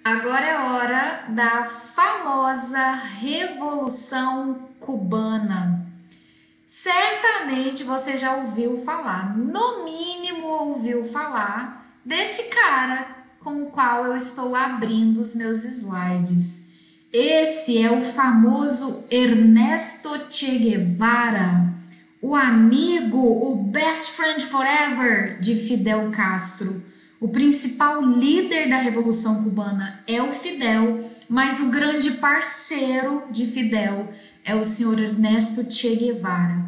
Agora é hora da famosa Revolução Cubana. Certamente você já ouviu falar, no mínimo ouviu falar, desse cara com o qual eu estou abrindo os meus slides. Esse é o famoso Ernesto Che Guevara, o amigo, o best friend forever de Fidel Castro. O principal líder da Revolução Cubana é o Fidel, mas o grande parceiro de Fidel é o senhor Ernesto Che Guevara.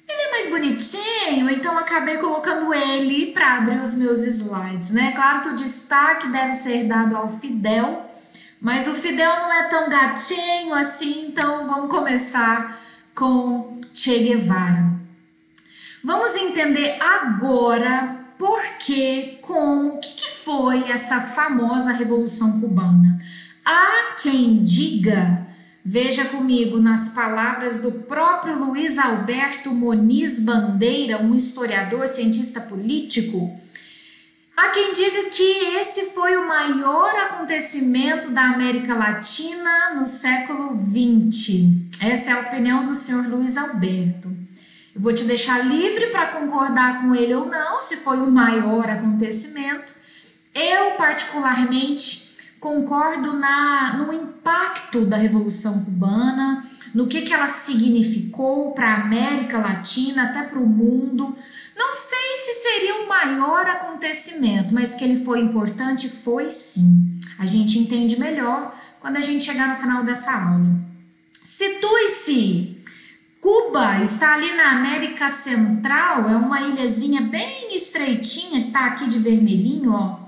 Ele é mais bonitinho, então acabei colocando ele para abrir os meus slides, né? Claro que o destaque deve ser dado ao Fidel, mas o Fidel não é tão gatinho assim, então vamos começar com Che Guevara. Vamos entender agora por que, como, o que foi essa famosa Revolução Cubana. Há quem diga, veja comigo nas palavras do próprio Luiz Alberto Moniz Bandeira, um historiador, cientista político, há quem diga que esse foi o maior acontecimento da América Latina no século XX. Essa é a opinião do senhor Luiz Alberto. Eu vou te deixar livre para concordar com ele ou não, se foi o maior acontecimento. Eu, particularmente, concordo no impacto da Revolução Cubana, no que ela significou para a América Latina, até para o mundo. Não sei se seria o maior acontecimento, mas que ele foi importante, foi sim. A gente entende melhor quando a gente chegar no final dessa aula. Situe-se! Cuba está ali na América Central, é uma ilhazinha bem estreitinha que está aqui de vermelhinho, ó.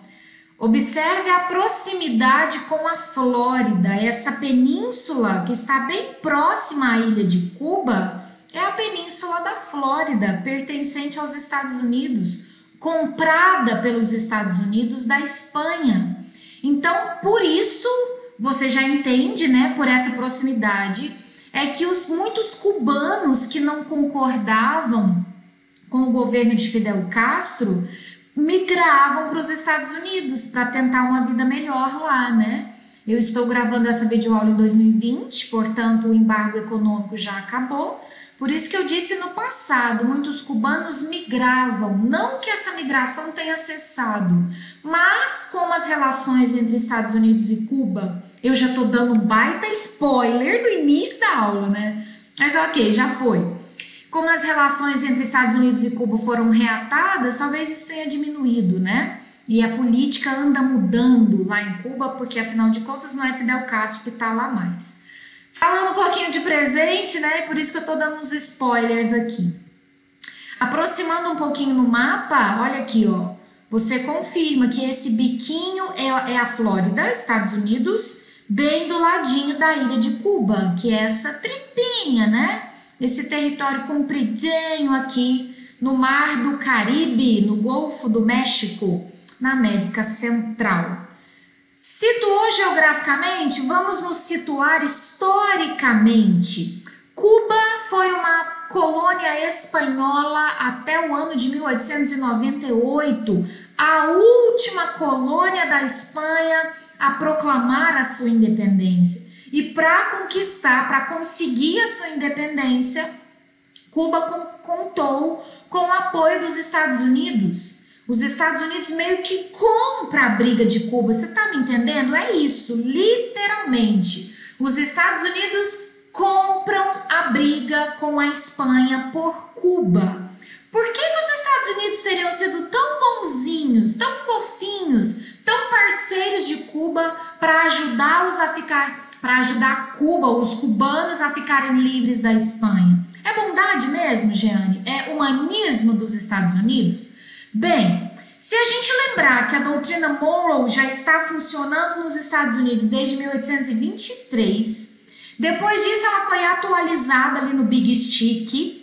Observe a proximidade com a Flórida, essa península que está bem próxima à ilha de Cuba, é a península da Flórida, pertencente aos Estados Unidos, comprada pelos Estados Unidos da Espanha. Então, por isso, você já entende, né, por essa proximidade, é que muitos cubanos que não concordavam com o governo de Fidel Castro migravam para os Estados Unidos para tentar uma vida melhor lá, né? Eu estou gravando essa videoaula em 2020, portanto o embargo econômico já acabou. Por isso que eu disse no passado, muitos cubanos migravam, não que essa migração tenha cessado, mas como as relações entre Estados Unidos e Cuba, eu já estou dando um baita spoiler no início da aula, né? Mas ok, já foi. Como as relações entre Estados Unidos e Cuba foram reatadas, talvez isso tenha diminuído, né? E a política anda mudando lá em Cuba, porque afinal de contas não é Fidel Castro que está lá mais. Falando um pouquinho de presente, né? Por isso que eu estou dando uns spoilers aqui. Aproximando um pouquinho no mapa, olha aqui, ó. Você confirma que esse biquinho é a Flórida, Estados Unidos, bem do ladinho da ilha de Cuba, que é essa tripinha, né? Esse território compridinho aqui no Mar do Caribe, no Golfo do México, na América Central. Situou geograficamente, vamos nos situar historicamente. Cuba foi uma colônia espanhola até o ano de 1898, a última colônia da Espanha a proclamar a sua independência. E para conquistar, para conseguir a sua independência, Cuba contou com o apoio dos Estados Unidos. Os Estados Unidos meio que compram a briga de Cuba. Você está me entendendo? É isso, literalmente. Os Estados Unidos compram a briga com a Espanha por Cuba. Por que os Estados Unidos teriam sido tão bonzinhos, tão fofinhos, tão parceiros de Cuba para ajudá-los a ficar, para ajudar Cuba, os cubanos a ficarem livres da Espanha? É bondade mesmo, Jeane? É humanismo dos Estados Unidos? Bem, se a gente lembrar que a doutrina Monroe já está funcionando nos Estados Unidos desde 1823, depois disso ela foi atualizada ali no Big Stick,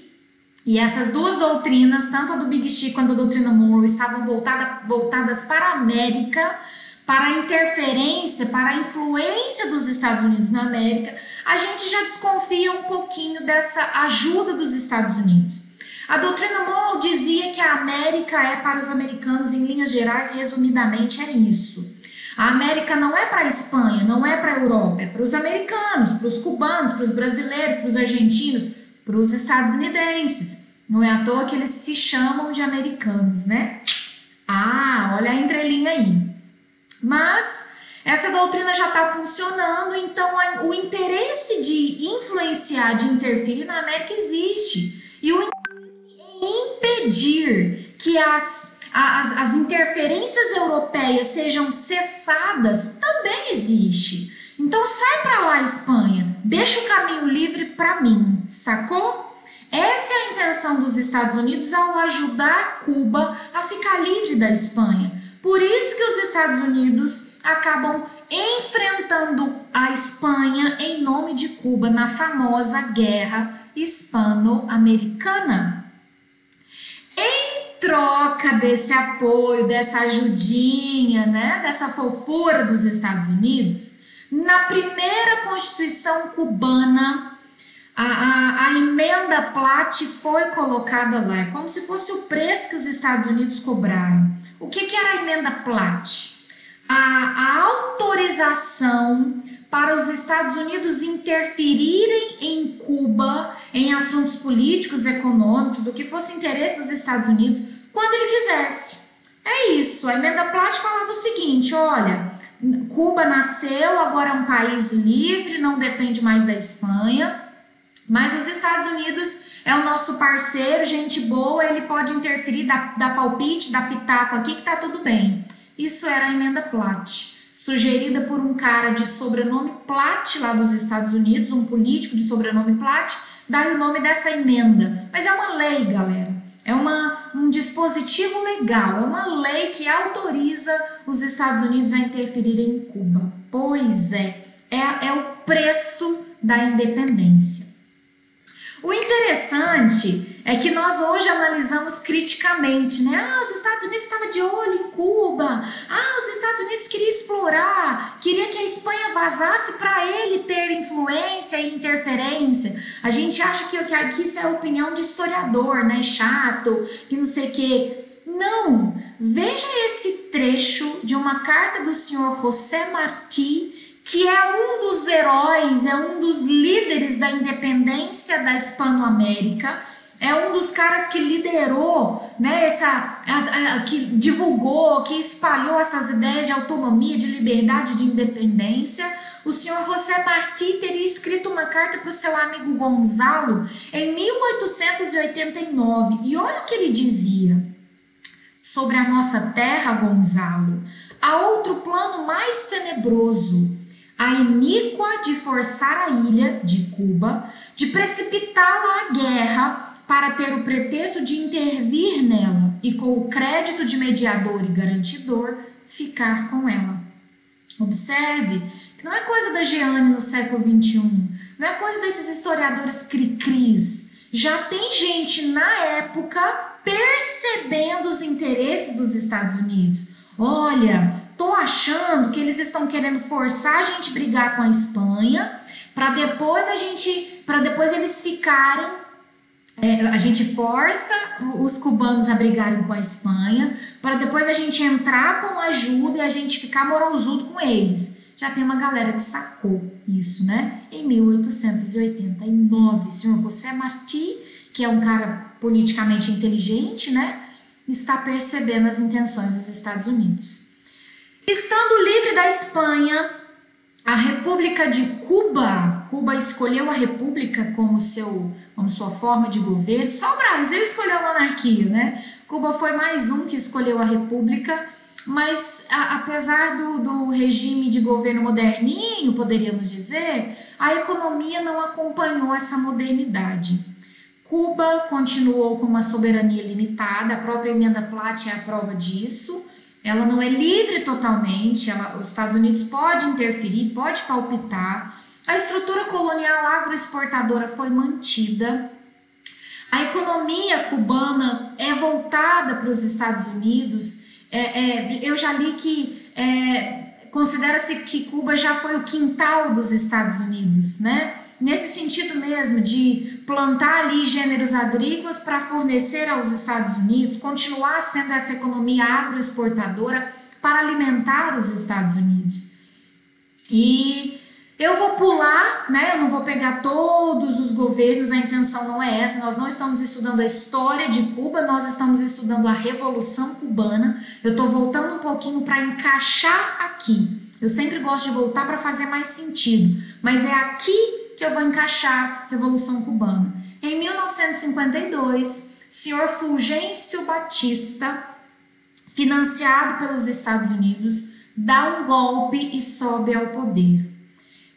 e essas duas doutrinas, tanto a do Big Stick quanto a doutrina Monroe, estavam voltadas para a América, para a interferência, para a influência dos Estados Unidos na América. A gente já desconfia um pouquinho dessa ajuda dos Estados Unidos. A doutrina Monroe dizia que a América é para os americanos, em linhas gerais, resumidamente, é isso. A América não é para a Espanha, não é para a Europa, é para os americanos, para os cubanos, para os brasileiros, para os argentinos, para os estadunidenses. Não é à toa que eles se chamam de americanos, né? Ah, olha a entrelinha aí. Mas essa doutrina já está funcionando, então o interesse de influenciar, de interferir na América existe. E o interesse em impedir que as interferências europeias sejam cessadas também existe. Então sai para lá, Espanha, deixa o caminho livre para mim, sacou? Essa é a intenção dos Estados Unidos ao ajudar Cuba a ficar livre da Espanha. Por isso que os Estados Unidos acabam enfrentando a Espanha em nome de Cuba na famosa Guerra Hispano-Americana. Em troca desse apoio, dessa ajudinha, né, dessa fofura dos Estados Unidos, na primeira Constituição cubana, a emenda Platt foi colocada lá, como se fosse o preço que os Estados Unidos cobraram. O que era a emenda Platt? A autorização para os Estados Unidos interferirem em Cuba em assuntos políticos, econômicos, do que fosse interesse dos Estados Unidos, quando ele quisesse. É isso, a emenda Platt falava o seguinte, olha, Cuba nasceu, agora é um país livre, não depende mais da Espanha, mas os Estados Unidos é o nosso parceiro, gente boa, ele pode interferir, dar palpite, dar pitaco aqui que tá tudo bem. Isso era a emenda Platt, sugerida por um cara de sobrenome Platt lá dos Estados Unidos, um político de sobrenome Platt, daí o nome dessa emenda. Mas é uma lei, galera, é um dispositivo legal, é uma lei que autoriza os Estados Unidos a interferirem em Cuba. Pois é o preço da independência. O interessante é que nós hoje analisamos criticamente, né? Os Estados Unidos estavam de olho em Cuba, os Estados Unidos queriam explorar, queria que a Espanha vazasse para ele ter influência e interferência. A gente acha que isso é a opinião de historiador, né? Chato, que não sei o quê. Não, veja esse trecho de uma carta do senhor José Martí, que é um dos heróis, é um dos líderes da independência da Hispanoamérica, é um dos caras que liderou, né, que divulgou, que espalhou essas ideias de autonomia, de liberdade, de independência. O senhor José Martí teria escrito uma carta para o seu amigo Gonzalo em 1889, e olha o que ele dizia sobre a nossa terra, Gonzalo. Há outro plano mais tenebroso, a iníqua de forçar a ilha de Cuba, de precipitá-la à guerra para ter o pretexto de intervir nela e com o crédito de mediador e garantidor ficar com ela. Observe que não é coisa da Jeane no século XXI, não é coisa desses historiadores cri-cris. Já tem gente na época percebendo os interesses dos Estados Unidos. Olha, tô achando que eles estão querendo forçar a gente a brigar com a Espanha para depois eles ficarem, a gente força os cubanos a brigarem com a Espanha para depois a gente entrar com ajuda e a gente ficar moralzudo com eles. Já tem uma galera que sacou isso, né? Em 1889, o senhor José Martí, que é um cara politicamente inteligente, né? Está percebendo as intenções dos Estados Unidos. Estando livre da Espanha, a República de Cuba escolheu a República como sua forma de governo. Só o Brasil escolheu a monarquia, né? Cuba foi mais um que escolheu a República, mas apesar do regime de governo moderninho, poderíamos dizer, a economia não acompanhou essa modernidade. Cuba continuou com uma soberania limitada, a própria emenda Platt é a prova disso. Ela não é livre totalmente, os Estados Unidos podem interferir, pode palpitar. A estrutura colonial agroexportadora foi mantida. A economia cubana é voltada para os Estados Unidos. Eu já li que considera-se que Cuba já foi o quintal dos Estados Unidos, né? Nesse sentido mesmo, de plantar ali gêneros agrícolas para fornecer aos Estados Unidos, continuar sendo essa economia agroexportadora para alimentar os Estados Unidos. E eu vou pular, né? Eu não vou pegar todos os governos, a intenção não é essa. Nós não estamos estudando a história de Cuba, nós estamos estudando a Revolução Cubana. Eu estou voltando um pouquinho para encaixar aqui. Eu sempre gosto de voltar para fazer mais sentido, mas é aqui que eu vou encaixar a Revolução Cubana. Em 1952, o senhor Fulgêncio Batista, financiado pelos Estados Unidos, dá um golpe e sobe ao poder.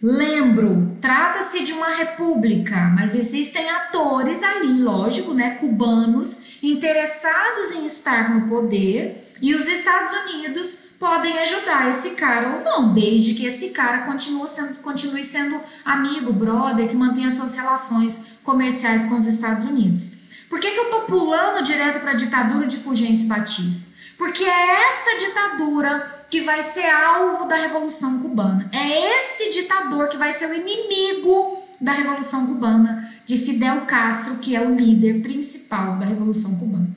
Lembro, trata-se de uma república, mas existem atores ali, lógico, né, cubanos, interessados em estar no poder, e os Estados Unidos podem ajudar esse cara ou não, desde que esse cara continue sendo amigo, brother, que mantenha suas relações comerciais com os Estados Unidos. Por que eu tô pulando direto para a ditadura de Fulgêncio Batista? Porque é essa ditadura que vai ser alvo da Revolução Cubana. É esse ditador que vai ser o inimigo da Revolução Cubana, de Fidel Castro, que é o líder principal da Revolução Cubana.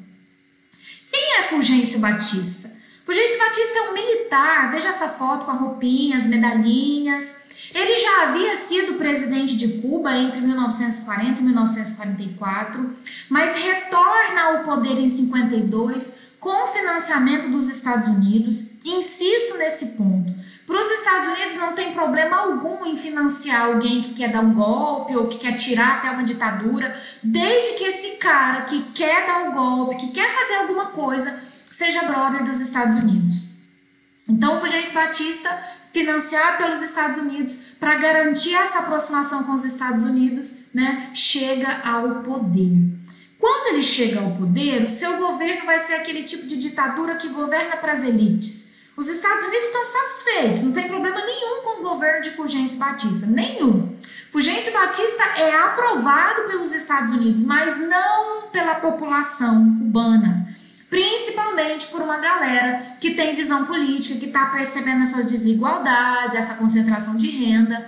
Quem é Fulgêncio Batista? Fulgêncio Batista é um militar, veja essa foto com a roupinha, as medalhinhas. Ele já havia sido presidente de Cuba entre 1940 e 1944, mas retorna ao poder em 52 com o financiamento dos Estados Unidos. Insisto nesse ponto. Para os Estados Unidos não tem problema algum em financiar alguém que quer dar um golpe ou que quer tirar até uma ditadura, desde que esse cara que quer dar um golpe, que quer fazer alguma coisa, seja brother dos Estados Unidos. Então, Fulgêncio Batista, financiado pelos Estados Unidos, para garantir essa aproximação com os Estados Unidos, né, chega ao poder. Quando ele chega ao poder, o seu governo vai ser aquele tipo de ditadura que governa para as elites. Os Estados Unidos estão satisfeitos, não tem problema nenhum com o governo de Fulgêncio Batista, nenhum. Fulgêncio Batista é aprovado pelos Estados Unidos, mas não pela população cubana, principalmente por uma galera que tem visão política, que está percebendo essas desigualdades, essa concentração de renda.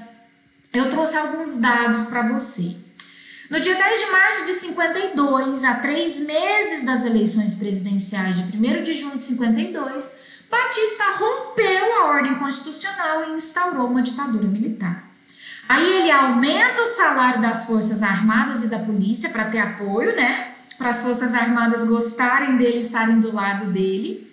Eu trouxe alguns dados para você. No dia 10 de março de 52, a 3 meses das eleições presidenciais de 1º de junho de 52, Batista rompeu a ordem constitucional e instaurou uma ditadura militar. Aí ele aumenta o salário das Forças Armadas e da polícia para ter apoio, né? Para as Forças Armadas gostarem dele, estarem do lado dele.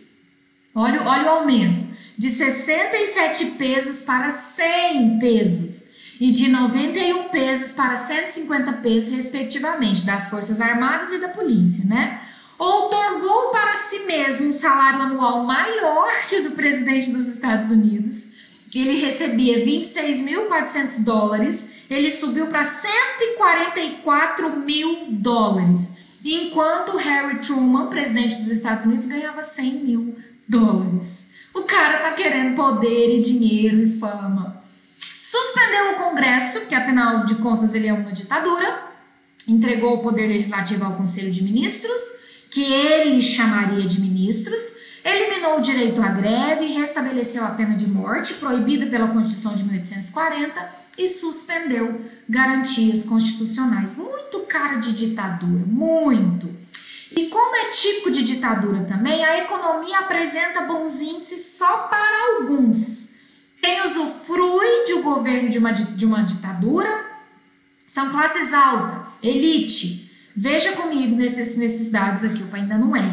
Olha o aumento, de 67 pesos para 100 pesos. E de 91 pesos para 150 pesos, respectivamente, das Forças Armadas e da polícia, né? Outorgou para si mesmo um salário anual maior que o do presidente dos Estados Unidos. Ele recebia $26.400, ele subiu para $144 mil, enquanto Harry Truman, presidente dos Estados Unidos, ganhava $100 mil. O cara tá querendo poder e dinheiro e fama. Suspendeu o Congresso, que afinal de contas ele é uma ditadura, entregou o poder legislativo ao Conselho de Ministros, que ele chamaria de ministros, eliminou o direito à greve, restabeleceu a pena de morte, proibida pela Constituição de 1840, e suspendeu garantias constitucionais. Muito cara de ditadura, muito. E como é típico de ditadura também, a economia apresenta bons índices só para alguns. Quem usufrui de um governo de uma ditadura são classes altas, elite. Veja comigo nesses dados aqui, o ainda não é.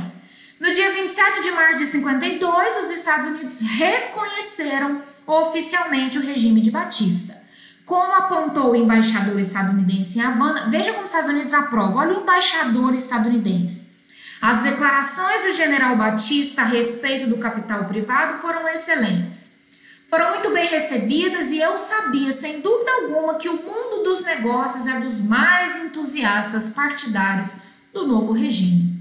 No dia 27 de março de 52, os Estados Unidos reconheceram oficialmente o regime de Batista. Como apontou o embaixador estadunidense em Havana, veja como os Estados Unidos aprovam, olha o embaixador estadunidense. As declarações do general Batista a respeito do capital privado foram excelentes. Foram muito bem recebidas e eu sabia, sem dúvida alguma, que o mundo dos negócios é dos mais entusiastas partidários do novo regime.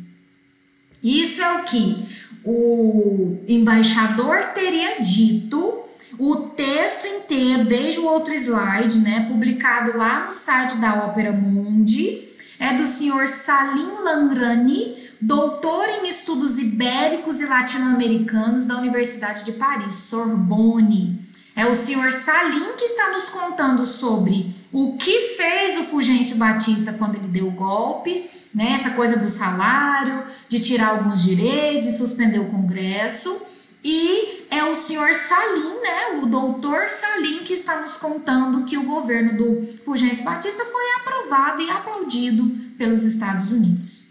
Isso é o que o embaixador teria dito, o texto inteiro, desde o outro slide, né, publicado lá no site da Opera Mundi, é do senhor Salim Lamrani, doutor em estudos ibéricos e latino-americanos da Universidade de Paris, Sorbonne. É o senhor Salim que está nos contando sobre o que fez o Fulgêncio Batista quando ele deu o golpe, né? Essa coisa do salário, de tirar alguns direitos, de suspender o Congresso. E é o senhor Salim, né, o doutor Salim, que está nos contando que o governo do Fulgêncio Batista foi aprovado e aplaudido pelos Estados Unidos.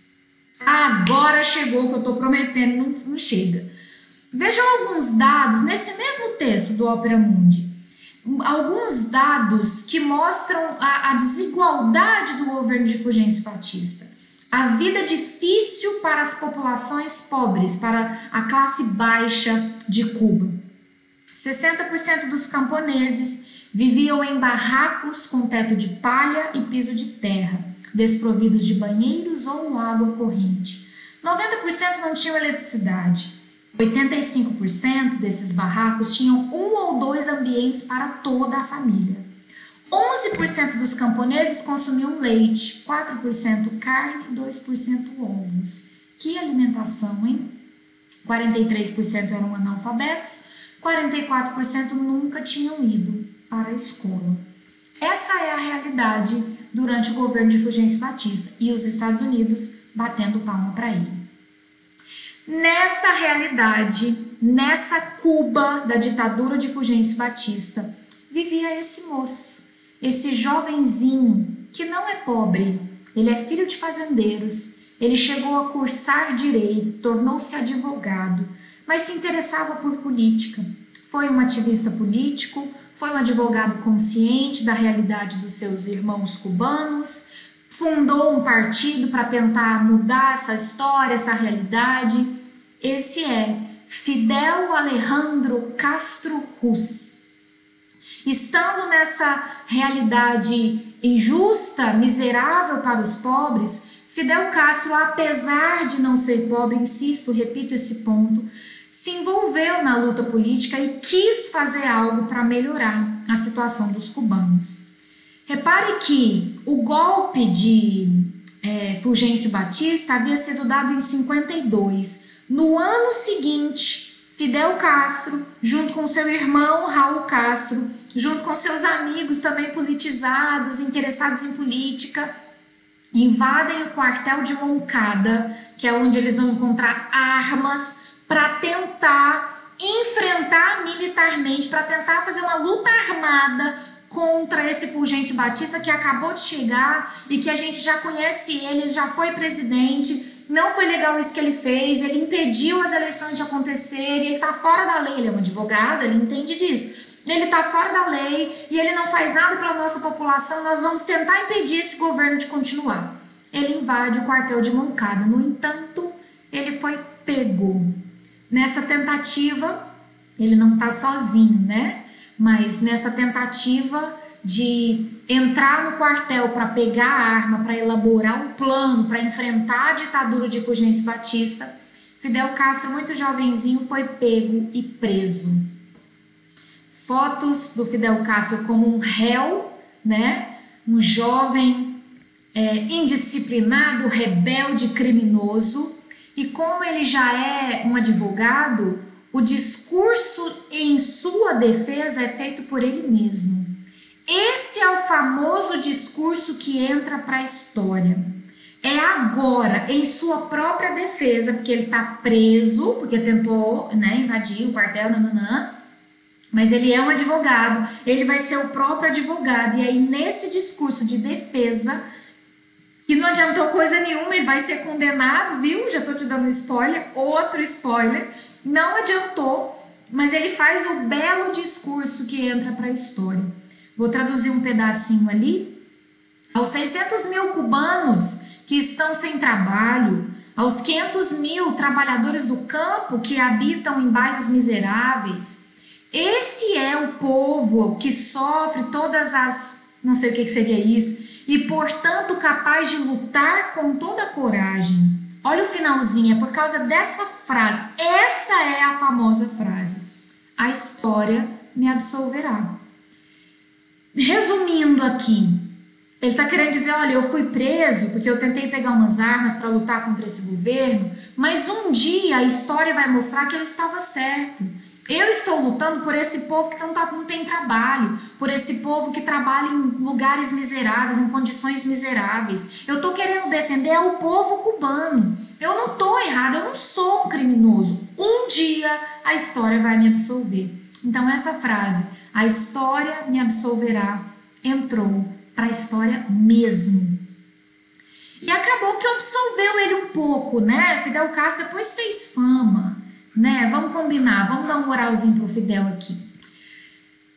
Agora chegou o que eu estou prometendo, não chega. Vejam alguns dados nesse mesmo texto do Opera Mundi. Alguns dados que mostram a desigualdade do governo de Fulgêncio Batista. A vida difícil para as populações pobres, para a classe baixa de Cuba. 60% dos camponeses viviam em barracos com teto de palha e piso de terra, desprovidos de banheiros ou água corrente. 90% não tinham eletricidade. 85% desses barracos tinham 1 ou 2 ambientes para toda a família. 11% dos camponeses consumiam leite, 4% carne e 2% ovos. Que alimentação, hein? 43% eram analfabetos, 44% nunca tinham ido para a escola. Essa é a realidade durante o governo de Fulgêncio Batista e os Estados Unidos batendo palma para ele. Nessa realidade, nessa Cuba da ditadura de Fulgêncio Batista, vivia esse moço, esse jovenzinho que não é pobre, ele é filho de fazendeiros, ele chegou a cursar direito, tornou-se advogado, mas se interessava por política. Foi um ativista político, foi um advogado consciente da realidade dos seus irmãos cubanos, fundou um partido para tentar mudar essa história, essa realidade. Esse é Fidel Alejandro Castro Ruz. Estando nessa realidade injusta, miserável para os pobres, Fidel Castro, apesar de não ser pobre, insisto, repito esse ponto, se envolveu na luta política e quis fazer algo para melhorar a situação dos cubanos. Repare que o golpe de Fulgêncio Batista havia sido dado em 52. No ano seguinte, Fidel Castro, junto com seu irmão Raul Castro, junto com seus amigos também politizados, interessados em política, invadem o quartel de Moncada, que é onde eles vão encontrar armas para tentar enfrentar militarmente, para tentar fazer uma luta armada contra esse Fulgêncio Batista que acabou de chegar e que a gente já conhece ele já foi presidente. Não foi legal isso que ele fez, ele impediu as eleições de acontecerem, ele está fora da lei, ele é um advogado, ele entende disso. Ele está fora da lei e ele não faz nada pela nossa população, nós vamos tentar impedir esse governo de continuar. Ele invade o quartel de Moncada, no entanto, ele foi pego. Nessa tentativa, ele não está sozinho, né? Mas nessa tentativa de entrar no quartel para pegar a arma, para elaborar um plano, para enfrentar a ditadura de Fulgêncio Batista, Fidel Castro, muito jovenzinho, foi pego e preso. Fotos do Fidel Castro como um réu, né? Um jovem indisciplinado, rebelde, criminoso. E como ele já é um advogado, o discurso em sua defesa é feito por ele mesmo. Esse é o famoso discurso que entra para a história. É agora, em sua própria defesa, porque ele está preso, porque tentou, né, invadir o quartel, mas ele é um advogado, ele vai ser o próprio advogado. E aí, nesse discurso de defesa, que não adiantou coisa nenhuma e vai ser condenado, viu? Já estou te dando spoiler, outro spoiler. Não adiantou, mas ele faz o belo discurso que entra para a história. Vou traduzir um pedacinho ali. Aos 600 mil cubanos que estão sem trabalho, aos 500 mil trabalhadores do campo que habitam em bairros miseráveis, esse é o povo que sofre todas as... não sei o que seria isso, e portanto capaz de lutar com toda a coragem. Olha o finalzinho, é por causa dessa frase. Essa é a famosa frase. A história me absolverá. Resumindo aqui, ele está querendo dizer, olha, eu fui preso porque eu tentei pegar umas armas para lutar contra esse governo, mas um dia a história vai mostrar que eu estava certo. Eu estou lutando por esse povo que não tem trabalho, por esse povo que trabalha em lugares miseráveis, em condições miseráveis. Eu estou querendo defender o povo cubano. Eu não estou errado, eu não sou um criminoso. Um dia a história vai me absolver. Então essa frase, a história me absolverá, entrou para a história mesmo. E acabou que absolveu ele um pouco, né? Fidel Castro depois fez fama, né? Vamos combinar, vamos dar um moralzinho pro Fidel aqui.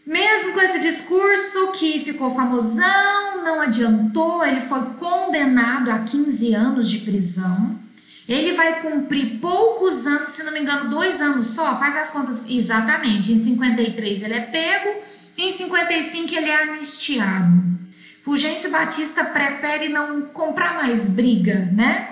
Mesmo com esse discurso que ficou famosão, não adiantou, ele foi condenado a 15 anos de prisão. Ele vai cumprir poucos anos, se não me engano, 2 anos só, faz as contas exatamente. Em 53 ele é pego, em 55 ele é anistiado. Fulgêncio Batista prefere não comprar mais briga, né?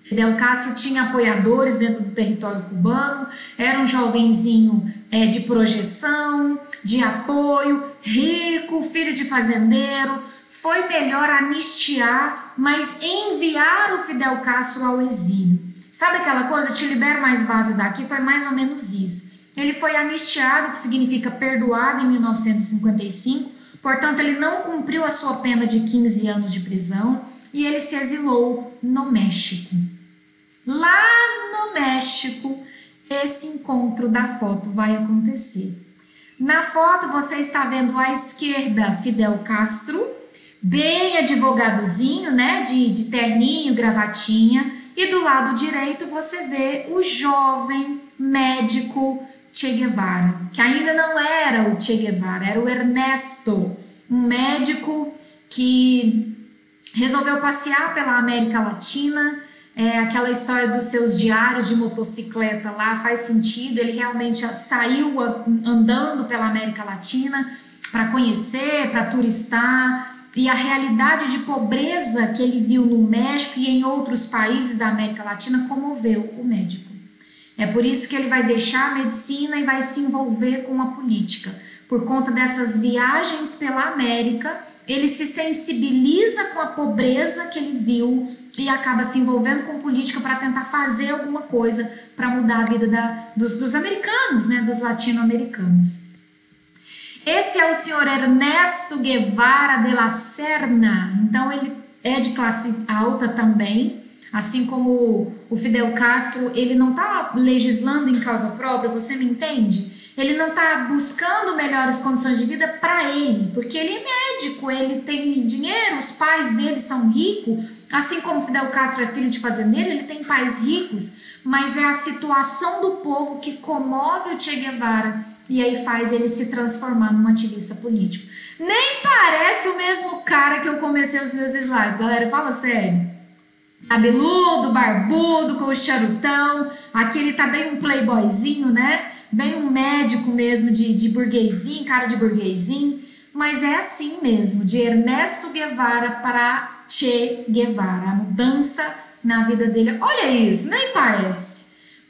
Fidel Castro tinha apoiadores dentro do território cubano, era um jovenzinho de projeção, de apoio, rico, filho de fazendeiro. Foi melhor anistiar, mas enviar o Fidel Castro ao exílio. Sabe aquela coisa, te libero mais base daqui? Foi mais ou menos isso. Ele foi anistiado, que significa perdoado, em 1955, portanto ele não cumpriu a sua pena de 15 anos de prisão e ele se exilou no México. Lá no México, esse encontro da foto vai acontecer. Na foto você está vendo à esquerda Fidel Castro, bem advogadozinho, né, de terninho, gravatinha, e do lado direito você vê o jovem médico Che Guevara, que ainda não era o Che Guevara, era o Ernesto, um médico que resolveu passear pela América Latina. Aquela história dos seus diários de motocicleta lá faz sentido, ele realmente saiu andando pela América Latina para conhecer, para turistar, e a realidade de pobreza que ele viu no México e em outros países da América Latina comoveu o médico. É por isso que ele vai deixar a medicina e vai se envolver com a política. Por conta dessas viagens pela América, ele se sensibiliza com a pobreza que ele viu e acaba se envolvendo com política para tentar fazer alguma coisa para mudar a vida dos americanos, né, dos latino-americanos. Esse é o senhor Ernesto Guevara de la Serna, então ele é de classe alta também, assim como o Fidel Castro, ele não está legislando em causa própria, você me entende? Ele não está buscando melhores condições de vida para ele, porque ele é médico, ele tem dinheiro, os pais dele são ricos, assim como Fidel Castro é filho de fazendeiro, ele tem pais ricos, mas é a situação do povo que comove o Che Guevara e aí faz ele se transformar num ativista político. Nem parece o mesmo cara que eu comecei os meus slides, galera, fala sério. Cabeludo, barbudo, com o charutão, aqui ele tá bem um playboyzinho, né? Bem um médico mesmo de burguesinho, cara de burguesinho, mas é assim mesmo, de Ernesto Guevara para Che Guevara, a mudança na vida dele. Olha isso, nem parece.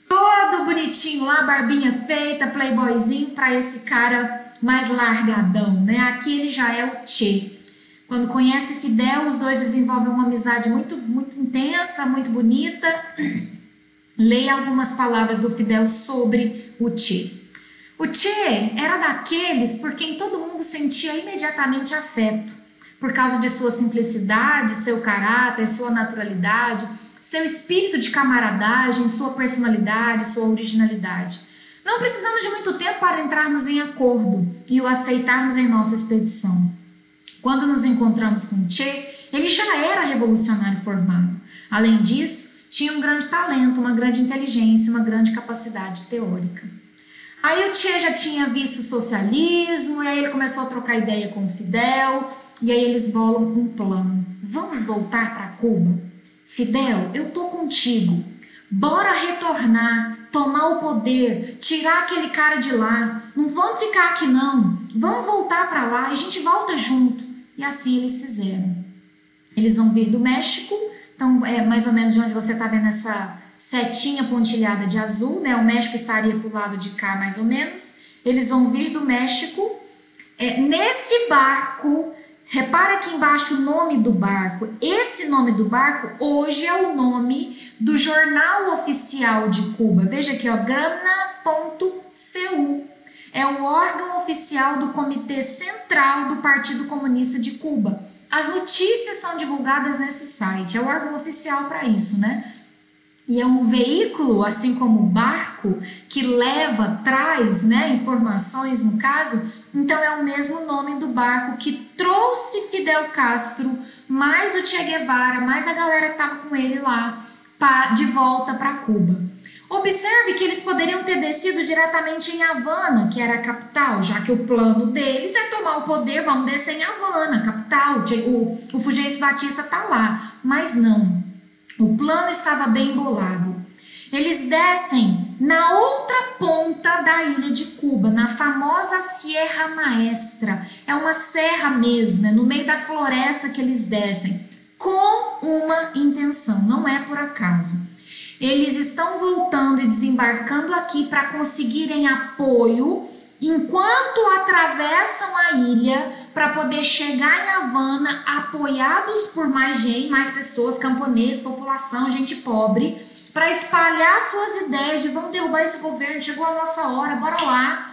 Todo bonitinho lá, barbinha feita, playboyzinho, para esse cara mais largadão, né? Aqui ele já é o Che. Quando conhece Fidel, os dois desenvolvem uma amizade muito, muito intensa, muito bonita. Leia algumas palavras do Fidel sobre o Che. O Che era daqueles por quem todo mundo sentia imediatamente afeto, por causa de sua simplicidade, seu caráter, sua naturalidade, seu espírito de camaradagem, sua personalidade, sua originalidade. Não precisamos de muito tempo para entrarmos em acordo e o aceitarmos em nossa expedição. Quando nos encontramos com o Che, ele já era revolucionário formado. Além disso, tinha um grande talento, uma grande inteligência, uma grande capacidade teórica. Aí o Che já tinha visto o socialismo, e aí ele começou a trocar ideia com o Fidel, e aí eles bolam um plano. Vamos voltar para Cuba? Fidel, eu tô contigo. Bora retornar, tomar o poder, tirar aquele cara de lá. Não vamos ficar aqui não. Vamos voltar para lá e a gente volta junto. E assim eles fizeram. Eles vão vir do México, então é mais ou menos de onde você está vendo essa setinha pontilhada de azul, né? O México estaria para o lado de cá mais ou menos. Eles vão vir do México. Nesse barco, repara aqui embaixo o nome do barco. Esse nome do barco hoje é o nome do jornal oficial de Cuba. Veja aqui, ó, grana.cu. É o órgão oficial do Comitê Central do Partido Comunista de Cuba. As notícias são divulgadas nesse site, é o órgão oficial para isso, né? e é um veículo, assim como o barco, que leva, traz, né, informações no caso, então é o mesmo nome do barco que trouxe Fidel Castro, mais o Che Guevara, mais a galera que estava com ele lá, de volta para Cuba. Observe que eles poderiam ter descido diretamente em Havana, que era a capital, já que o plano deles é tomar o poder, vamos descer em Havana, capital, o Fulgêncio Batista está lá, mas não. O plano estava bem bolado. Eles descem na outra ponta da ilha de Cuba, na famosa Sierra Maestra. É uma serra mesmo, é no meio da floresta que eles descem, com uma intenção, não é por acaso. Eles estão voltando e desembarcando aqui para conseguirem apoio enquanto atravessam a ilha para poder chegar em Havana, apoiados por mais gente, mais pessoas, camponeses, população, gente pobre, para espalhar suas ideias de vamos derrubar esse governo, chegou a nossa hora, bora lá.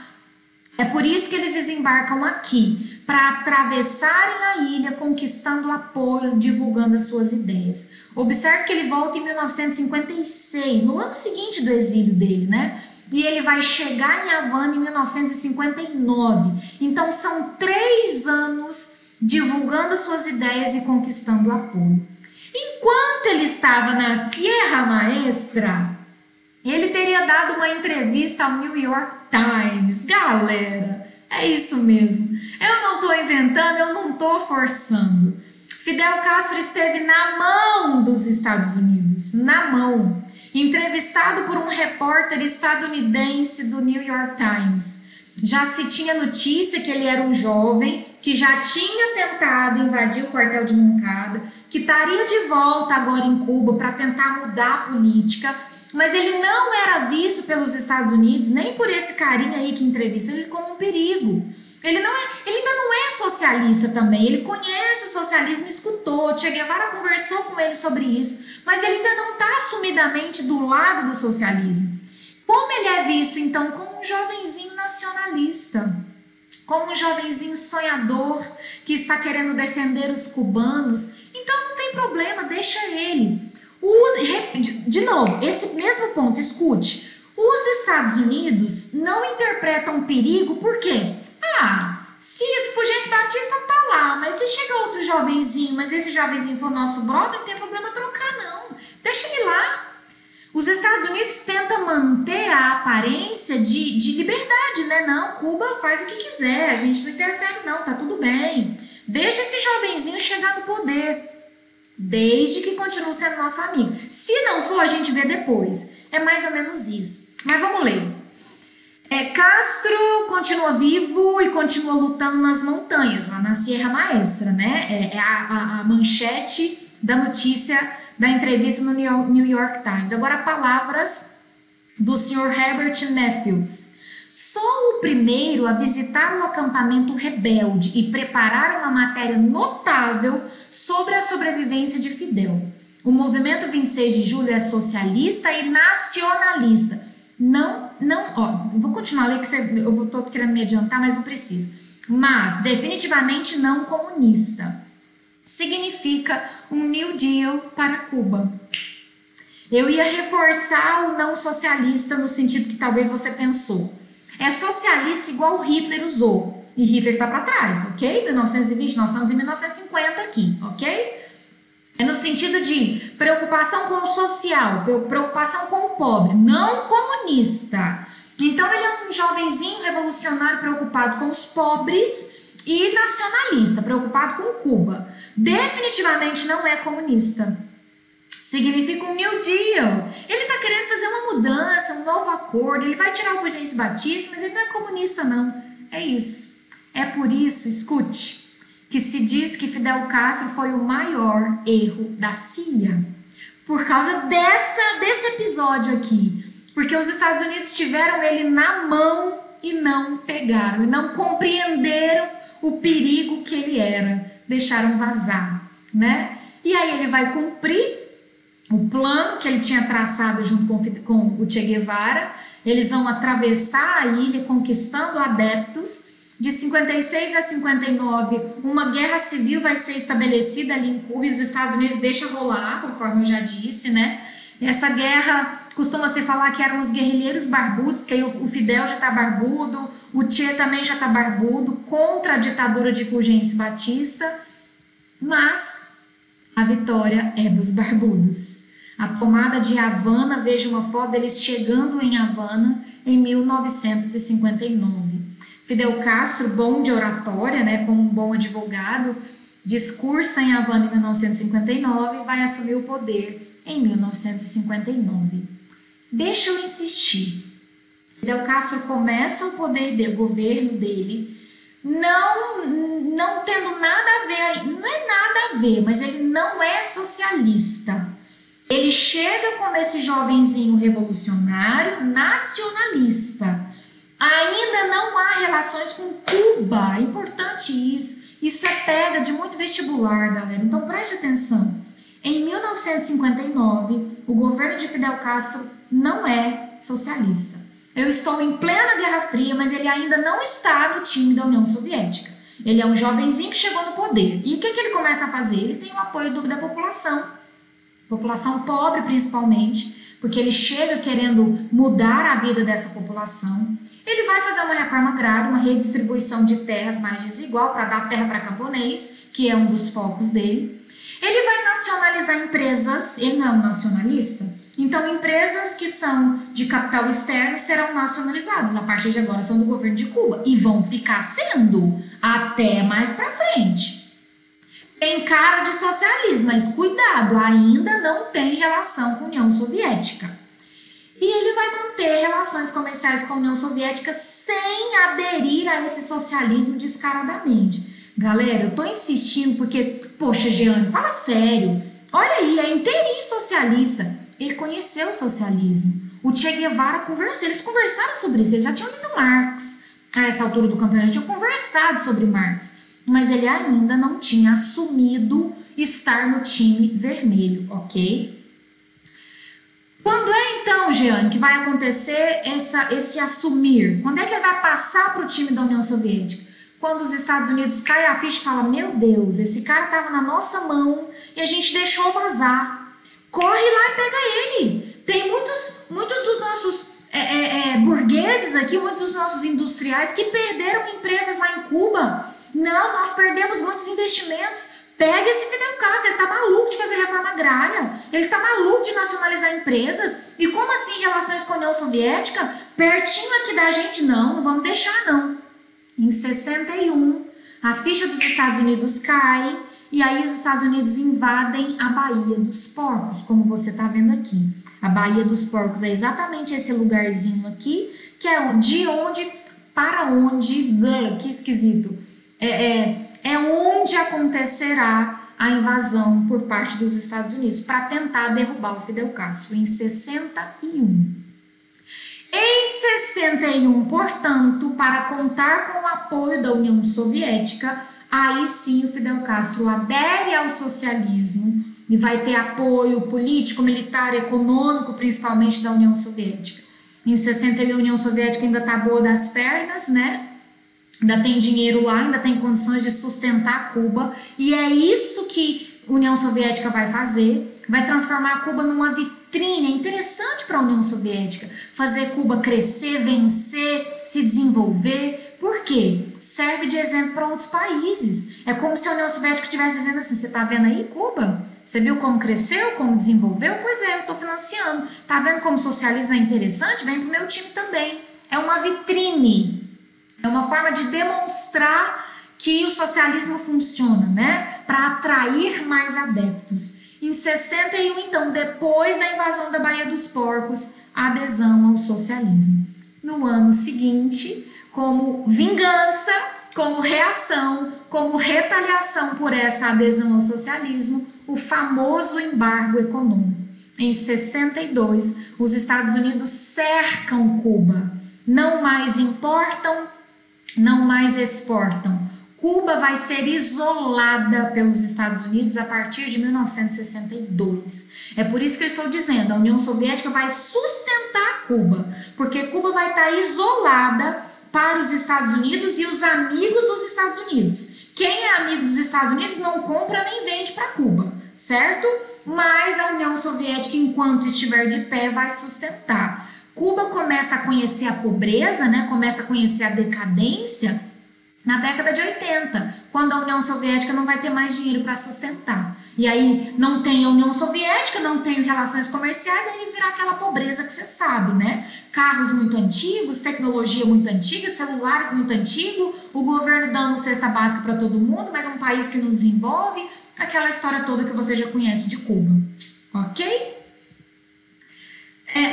É por isso que eles desembarcam aqui, para atravessarem a ilha, conquistando apoio, divulgando as suas ideias. Observe que ele volta em 1956, no ano seguinte do exílio dele, né? E ele vai chegar em Havana em 1959. Então são 3 anos divulgando as suas ideias e conquistando apoio. Enquanto ele estava na Sierra Maestra, ele teria dado uma entrevista ao New York Times. Galera, é isso mesmo. Eu não estou inventando, eu não estou forçando. Fidel Castro esteve na mão dos Estados Unidos, na mão, entrevistado por um repórter estadunidense do New York Times. Já se tinha notícia que ele era um jovem que já tinha tentado invadir o quartel de Moncada, que estaria de volta agora em Cuba para tentar mudar a política, mas ele não era visto pelos Estados Unidos, nem por esse carinha aí que entrevista ele como um perigo. Ele ainda não é socialista também, ele conhece o socialismo, escutou, Che Guevara conversou com ele sobre isso, mas ele ainda não está assumidamente do lado do socialismo. Como ele é visto então como um jovenzinho nacionalista, como um jovenzinho sonhador que está querendo defender os cubanos, então não tem problema, deixa ele. De novo, esse mesmo ponto, escute, os Estados Unidos não interpretam perigo, por quê? Se o Fulgêncio Batista tá lá, mas se chega outro jovenzinho, mas esse jovenzinho for nosso brother, não tem problema trocar não, deixa ele lá. Os Estados Unidos tentam manter a aparência de liberdade, né? Não, Cuba faz o que quiser, a gente não interfere não, tá tudo bem. Deixa esse jovenzinho chegar no poder, desde que continue sendo nosso amigo. Se não for, a gente vê depois. É mais ou menos isso. Mas vamos ler. Castro continua vivo e continua lutando nas montanhas, lá na Sierra Maestra, né? É a manchete da notícia da entrevista no New York Times. Agora, palavras do Sr. Herbert Matthews. Sou o primeiro a visitar o acampamento rebelde e preparar uma matéria notável sobre a sobrevivência de Fidel. O movimento 26 de julho é socialista e nacionalista. Vou continuar a ler que eu estou querendo me adiantar, mas não precisa. Mas definitivamente não comunista. Significa um New Deal para Cuba. Eu ia reforçar o não socialista no sentido que talvez você pensou. É socialista igual o Hitler usou. E Hitler está para trás, ok? 1920, nós estamos em 1950 aqui, ok? É no sentido de preocupação com o social, preocupação com o pobre, não comunista. Então ele é um jovenzinho revolucionário preocupado com os pobres e nacionalista, preocupado com Cuba. Definitivamente não é comunista. Significa um New Deal. Ele está querendo fazer uma mudança, um novo acordo. Ele vai tirar o Fulgêncio Batista, mas ele não é comunista não. É isso. É por isso, escute, que se diz que Fidel Castro foi o maior erro da CIA. Por causa desse episódio aqui. Porque os Estados Unidos tiveram ele na mão e não pegaram. E não compreenderam o perigo que ele era. Deixaram vazar, né? E aí ele vai cumprir o plano que ele tinha traçado junto com o Che Guevara. Eles vão atravessar a ilha conquistando adeptos. De 56 a 59, uma guerra civil vai ser estabelecida ali em Cuba e os Estados Unidos deixam rolar, conforme eu já disse, né? Essa guerra costuma-se falar que eram os guerrilheiros barbudos, porque aí o Fidel já está barbudo, o Che também já está barbudo, contra a ditadura de Fulgêncio Batista, mas a vitória é dos barbudos. A tomada de Havana, veja uma foto deles chegando em Havana em 1959. Fidel Castro, bom de oratória, né, como um bom advogado, discursa em Havana em 1959 e vai assumir o poder em 1959. Deixa eu insistir. Fidel Castro começa o poder de governo dele não tendo nada a ver, não é nada a ver, mas ele não é socialista. Ele chega como esse jovenzinho revolucionário nacionalista. Ainda não há relações com Cuba, é importante isso. Isso é pega de muito vestibular, galera. Então preste atenção. Em 1959, o governo de Fidel Castro não é socialista. Eu estou em plena Guerra Fria, mas ele ainda não está no time da União Soviética. Ele é um jovenzinho que chegou no poder. E o que ele começa a fazer? Ele tem o apoio da população pobre principalmente, porque ele chega querendo mudar a vida dessa população. Ele vai fazer uma reforma agrária, uma redistribuição de terras mais desigual para dar terra para camponês, que é um dos focos dele. Ele vai nacionalizar empresas, ele não é um nacionalista, então empresas que são de capital externo serão nacionalizadas, a partir de agora são do governo de Cuba, e vão ficar sendo até mais para frente. Tem cara de socialismo, mas cuidado, ainda não tem relação com a União Soviética. E ele vai manter relações comerciais com a União Soviética sem aderir a esse socialismo descaradamente. Galera, eu tô insistindo porque, poxa, Jeane, fala sério. Olha aí, é inteirinho socialista. Ele conheceu o socialismo. O Che Guevara conversou, eles conversaram sobre isso, eles já tinham lido Marx. A essa altura do campeonato, já tinham conversado sobre Marx. Mas ele ainda não tinha assumido estar no time vermelho, ok? Quando é então, Jeane, que vai acontecer esse assumir? Quando é que ele vai passar para o time da União Soviética? Quando os Estados Unidos caem a ficha e falam, meu Deus, esse cara estava na nossa mão e a gente deixou vazar. Corre lá e pega ele. Tem muitos dos nossos burgueses aqui, muitos dos nossos industriais que perderam empresas lá em Cuba. Não, nós perdemos muitos investimentos. Pega esse Fidel Castro, ele tá maluco de fazer reforma agrária, ele tá maluco de nacionalizar empresas. E como assim relações com a União Soviética? Pertinho aqui da gente, não vamos deixar não. Em 61, a ficha dos Estados Unidos cai e aí os Estados Unidos invadem a Baía dos Porcos, como você está vendo aqui. A Baía dos Porcos é exatamente esse lugarzinho aqui, que é de onde, para onde, que esquisito, é onde acontecerá a invasão por parte dos Estados Unidos para tentar derrubar o Fidel Castro, em 61. Em 61, portanto, para contar com o apoio da União Soviética, aí sim o Fidel Castro adere ao socialismo e vai ter apoio político, militar, econômico, principalmente da União Soviética. Em 61, a União Soviética ainda está boa das pernas, né? Ainda tem dinheiro lá, ainda tem condições de sustentar Cuba, e é isso que a União Soviética vai fazer, vai transformar Cuba numa vitrine. É interessante para a União Soviética fazer Cuba crescer, vencer, se desenvolver. Por quê? Serve de exemplo para outros países. É como se a União Soviética estivesse dizendo assim, você está vendo aí Cuba? Você viu como cresceu, como desenvolveu? Pois é, eu estou financiando. Está vendo como o socialismo é interessante? Vem para o meu time também. É uma vitrine. É uma forma de demonstrar que o socialismo funciona, né? Para atrair mais adeptos. Em 61, então, depois da invasão da Baía dos Porcos, a adesão ao socialismo. No ano seguinte, como vingança, como reação, como retaliação por essa adesão ao socialismo, o famoso embargo econômico. Em 62, os Estados Unidos cercam Cuba. Não mais importam, não mais exportam. Cuba vai ser isolada pelos Estados Unidos a partir de 1962. É por isso que eu estou dizendo, a União Soviética vai sustentar Cuba, porque Cuba vai estar isolada para os Estados Unidos e os amigos dos Estados Unidos. Quem é amigo dos Estados Unidos não compra nem vende para Cuba. certo? Mas a União Soviética, enquanto estiver de pé, vai sustentar. Cuba começa a conhecer a pobreza, né? Começa a conhecer a decadência na década de 80, quando a União Soviética não vai ter mais dinheiro para sustentar. E aí não tem a União Soviética, não tem relações comerciais, aí vira aquela pobreza que você sabe, né? Carros muito antigos, tecnologia muito antiga, celulares muito antigos, o governo dando cesta básica para todo mundo, mas um país que não desenvolve, aquela história toda que você já conhece de Cuba, ok?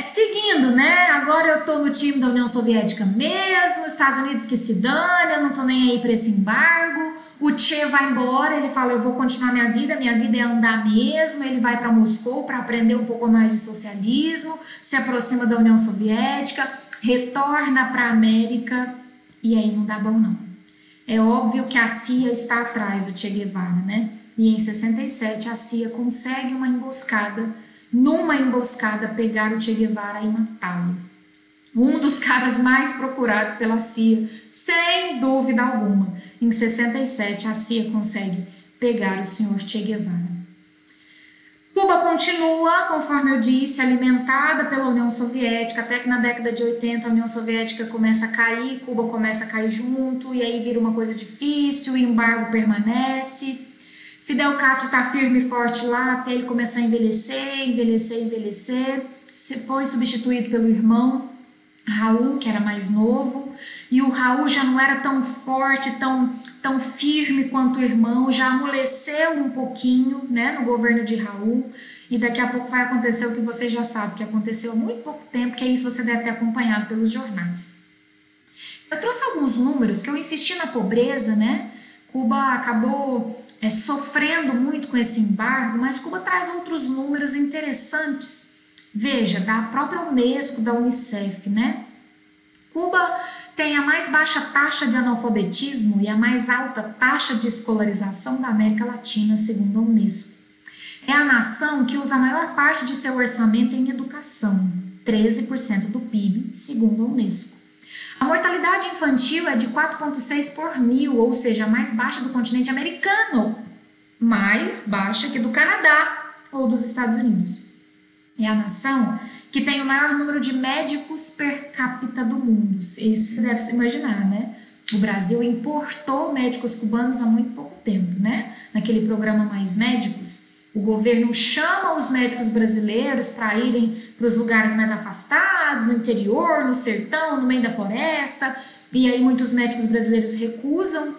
Seguindo, né? Agora eu tô no time da União Soviética mesmo, Estados Unidos que se dane, eu não tô nem aí para esse embargo. O Che vai embora, ele fala, eu vou continuar minha vida é andar mesmo. Ele vai para Moscou para aprender um pouco mais de socialismo, se aproxima da União Soviética, retorna para a América e aí não dá bom não. É óbvio que a CIA está atrás do Che Guevara, né? E em 67 a CIA consegue numa emboscada, pegar o Che Guevara e matá-lo. Um dos caras mais procurados pela CIA, sem dúvida alguma. Em 67, a CIA consegue pegar o senhor Che Guevara. Cuba continua, conforme eu disse, alimentada pela União Soviética, até que na década de 80 a União Soviética começa a cair, Cuba começa a cair junto, e aí vira uma coisa difícil, o embargo permanece. Fidel Castro está firme e forte lá até ele começar a envelhecer. Foi substituído pelo irmão Raul, que era mais novo, e o Raul já não era tão forte, tão firme quanto o irmão, já amoleceu um pouquinho, né, no governo de Raul, e daqui a pouco vai acontecer o que você já sabe, que aconteceu há muito pouco tempo, que é isso você deve ter acompanhado pelos jornais. Eu trouxe alguns números, que eu insisti na pobreza, né, Cuba acabou sofrendo muito com esse embargo, mas Cuba traz outros números interessantes. Veja, da própria Unesco, da Unicef, né? Cuba tem a mais baixa taxa de analfabetismo e a mais alta taxa de escolarização da América Latina, segundo a Unesco. É a nação que usa a maior parte de seu orçamento em educação, 13% do PIB, segundo a Unesco. A mortalidade infantil é de 4,6 por mil, ou seja, a mais baixa do continente americano, mais baixa que do Canadá ou dos Estados Unidos. É a nação que tem o maior número de médicos per capita do mundo. Isso você deve se imaginar, né? O Brasil importou médicos cubanos há muito pouco tempo, né? Naquele programa Mais Médicos, o governo chama os médicos brasileiros para irem para os lugares mais afastados, no interior, no sertão, no meio da floresta, e aí muitos médicos brasileiros recusam,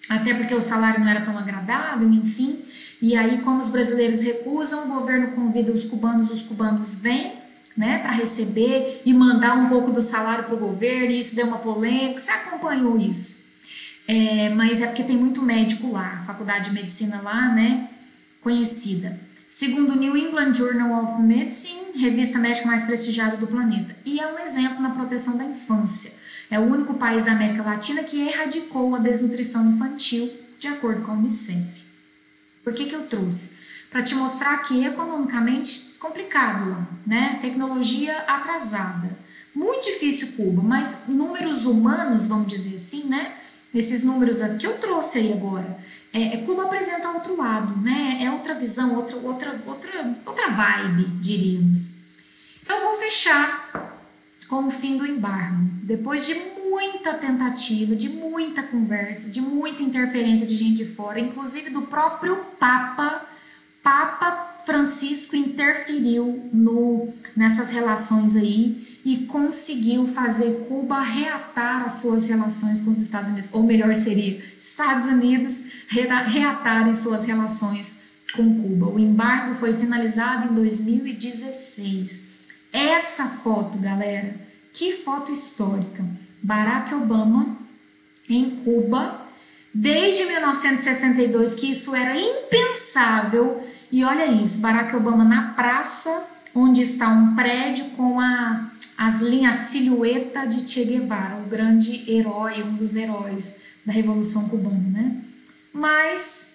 até porque o salário não era tão agradável, enfim. E aí, como os brasileiros recusam, o governo convida os cubanos vêm, né, para receber e mandar um pouco do salário para o governo, e isso deu uma polêmica, você acompanhou isso. Mas é porque tem muito médico lá, a faculdade de medicina lá, né, conhecida. Segundo o New England Journal of Medicine, revista médica mais prestigiada do planeta. E é um exemplo na proteção da infância. É o único país da América Latina que erradicou a desnutrição infantil, de acordo com a Unicef. Por que eu trouxe? Para te mostrar que economicamente complicado lá, né? Tecnologia atrasada. Muito difícil Cuba, mas números humanos, vamos dizer assim, né? Esses números que eu trouxe aí agora. Cuba apresenta outro lado, né? É outra visão, outra vibe, diríamos. Eu vou fechar com o fim do embargo. Depois de muita tentativa, de muita conversa, de muita interferência de gente de fora, inclusive do próprio Papa Francisco interferiu nessas relações aí e conseguiu fazer Cuba reatar as suas relações com os Estados Unidos, ou melhor seria, Estados Unidos reatarem suas relações com Cuba. O embargo foi finalizado em 2016. Essa foto, galera, que foto histórica. Barack Obama em Cuba, desde 1962, que isso era impensável. E olha isso, Barack Obama na praça, onde está um prédio com a silhueta de Che Guevara, o grande herói, um dos heróis da Revolução Cubana, né? Mas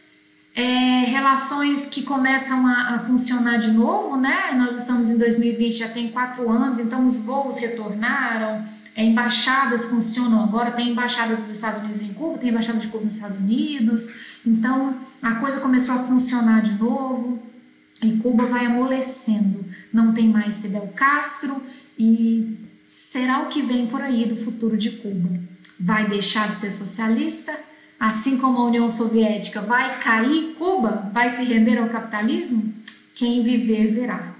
relações que começam a funcionar de novo, né? Nós estamos em 2020, já tem 4 anos, então os voos retornaram, embaixadas funcionam agora, tem embaixada dos Estados Unidos em Cuba, tem embaixada de Cuba nos Estados Unidos, então a coisa começou a funcionar de novo e Cuba vai amolecendo, não tem mais Fidel Castro e será o que vem por aí do futuro de Cuba. Vai deixar de ser socialista, assim como a União Soviética vai cair, Cuba vai se render ao capitalismo? Quem viver verá.